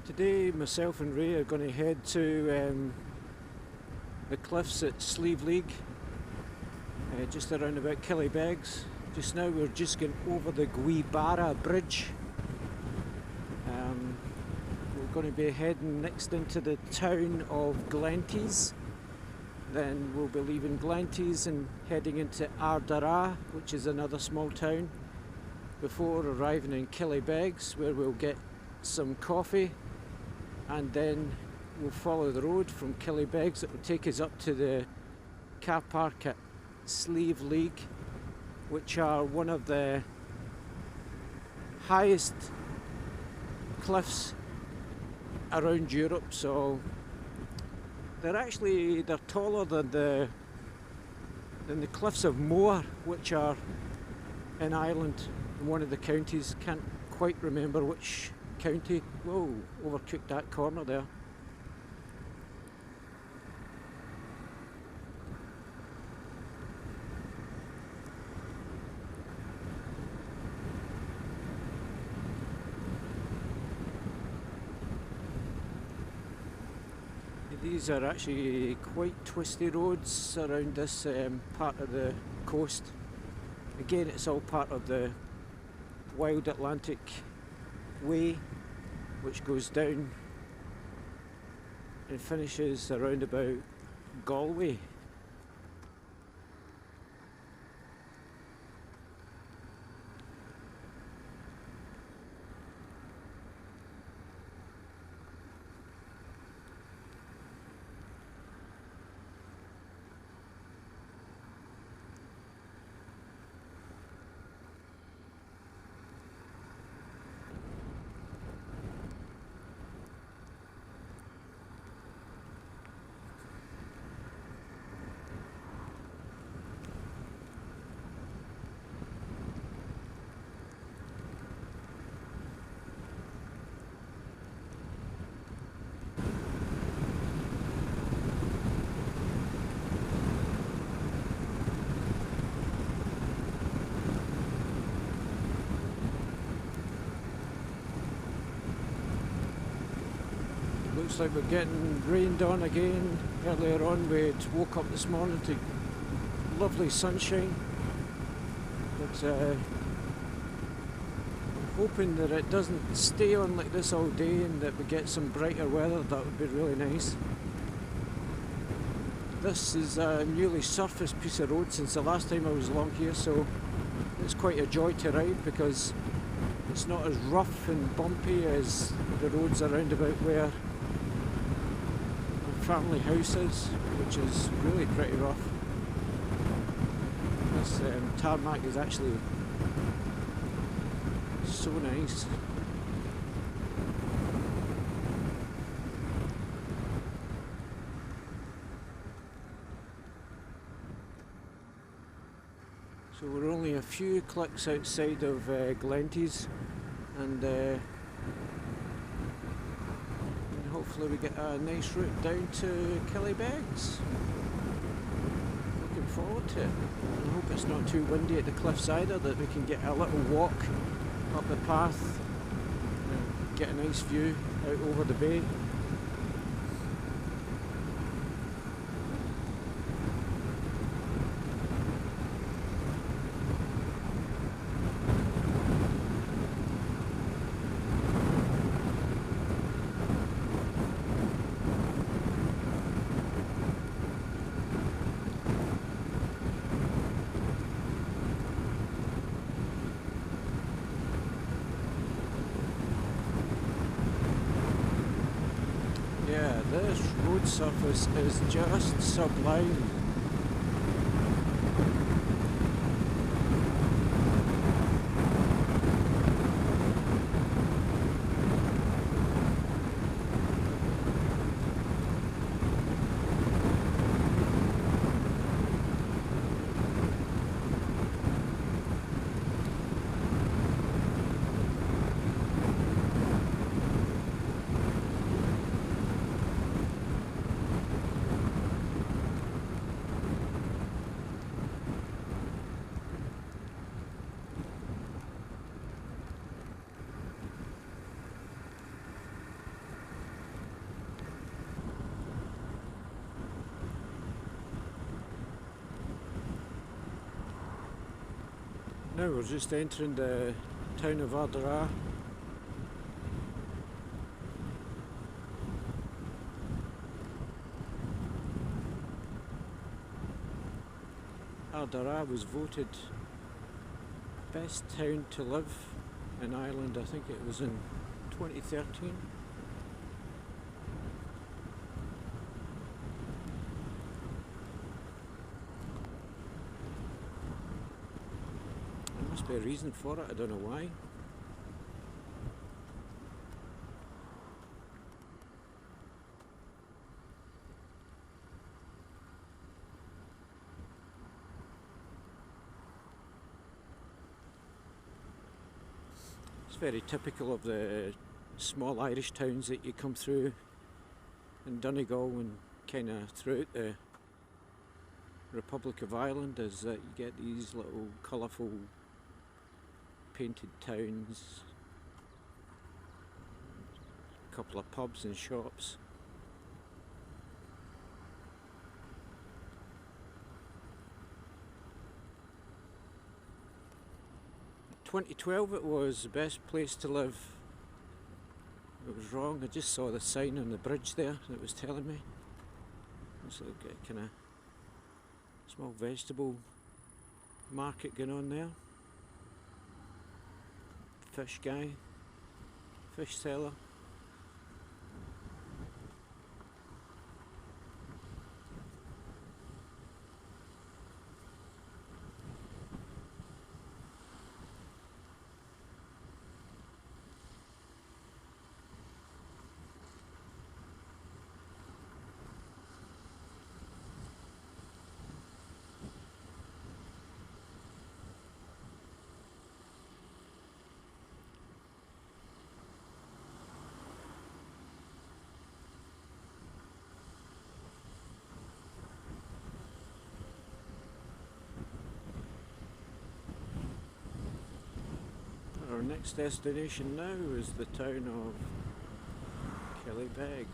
Today myself and Ray are going to head to the cliffs at Slieve League, just around about Killybegs. Just now we're just going over the Gweebarra bridge. We're going to be heading next into the town of Glenties. Then we'll be leaving Glenties and heading into Ardara, which is another small town, before arriving in Killybegs, where we'll get some coffee, and then we'll follow the road from Killybegs. It will take us up to the car park at Slieve League, which are one of the highest cliffs around Europe. So they're taller than the cliffs of Moher, which are in Ireland, in one of the counties. Can't quite remember which county. Whoa, overcooked that corner there. These are actually quite twisty roads around this part of the coast. Again, it's all part of the Wild Atlantic Way, which goes down and finishes around about Galway. Looks like we're getting rained on again. Earlier on we'd woke up this morning to lovely sunshine, but I'm hoping that it doesn't stay on like this all day and that we get some brighter weather. That would be really nice. This is a newly surfaced piece of road since the last time I was along here, so it's quite a joy to ride because it's not as rough and bumpy as the roads around about where my family house is, which is really pretty rough. This tarmac is actually so nice. So we're only a few clicks outside of Glenties, and hopefully we get a nice route down to Killybegs. Looking forward to it. I hope it's not too windy at the cliffs either, that we can get a little walk up the path and get a nice view out over the bay. Yeah, this road surface is just sublime. Now we're just entering the town of Ardara. Ardara was voted best town to live in Ireland. I think it was in 2013. There must be a reason for it, I don't know why. It's very typical of the small Irish towns that you come through in Donegal and kind of throughout the Republic of Ireland, is that you get these little colourful painted towns, a couple of pubs and shops. 2012 it was the best place to live. It was wrong, I just saw the sign on the bridge there that was telling me. It's like a kind of small vegetable market going on there. Fish guy, fish seller. Our next destination now is the town of Killybegs.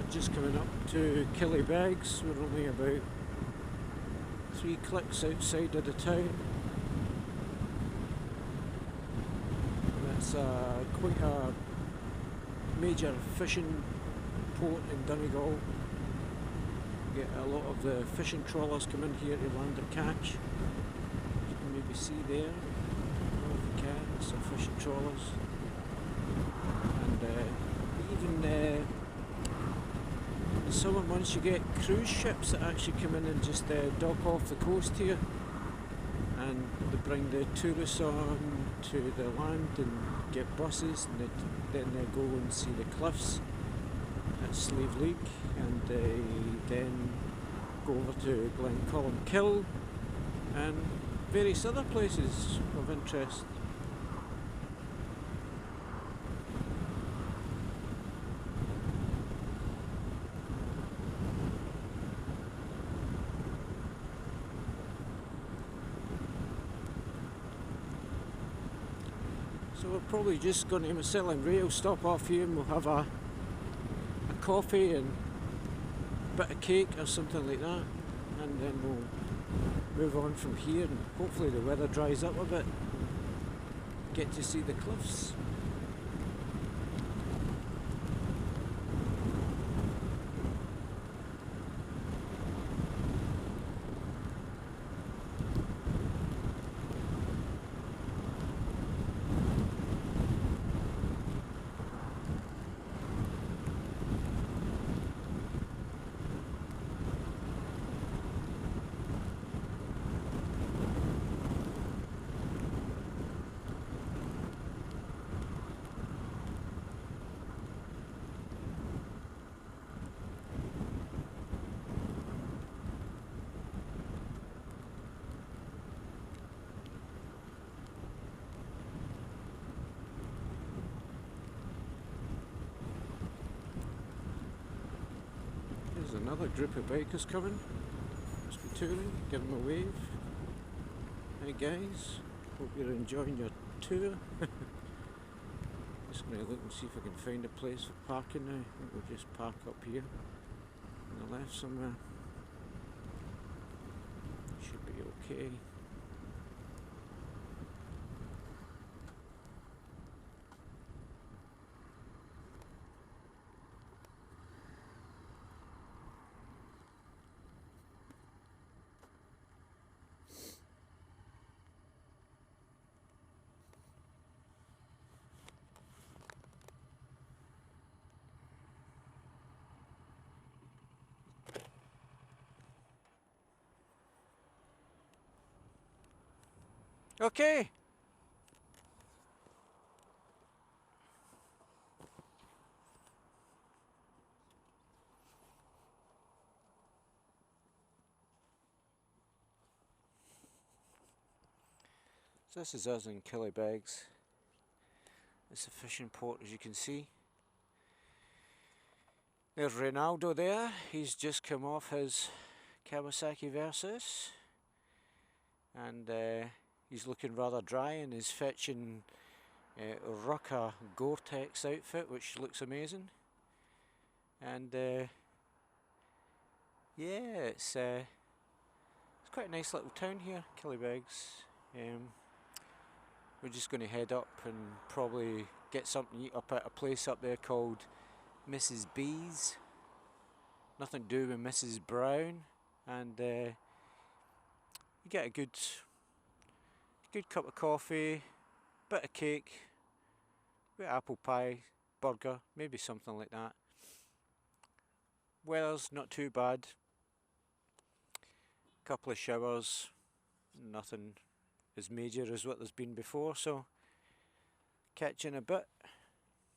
Just coming up to Killybegs. We're only about 3 clicks outside of the town. And that's quite a major fishing port in Donegal. You get a lot of the fishing trawlers come in here to land their catch. You can maybe see there, if you can, some fishing trawlers. And even in the summer months you get cruise ships that actually come in and just dock off the coast here, and they bring the tourists on to the land and get buses, and then they go and see the cliffs at Slieve League, and they then go over to Glenties and various other places of interest. So we're probably just going to Marcel and Ray will stop off here and we'll have a coffee and a bit of cake or something like that, and then we'll move on from here, and hopefully the weather dries up a bit, get to see the cliffs. There's another group of bikers coming. Must be touring. Give them a wave. Hey guys, hope you're enjoying your tour. Just going to look and see if I can find a place for parking now. I think we'll just park up here on the left somewhere. Should be okay. Okay. So this is us in Killybegs. It's a fishing port, as you can see. There's Ronaldo there. He's just come off his Kawasaki Versus, and he's looking rather dry in his fetching Rucker Gore-Tex outfit, which looks amazing. And yeah, it's quite a nice little town here, Killybegs. We're just going to head up and probably get something to eat up at a place up there called Mrs. B's. Nothing to do with Mrs. Brown, and you get a good cup of coffee, bit of cake, bit of apple pie, burger, maybe something like that. Weather's not too bad. Couple of showers, nothing as major as what there's been before, so catch you in a bit.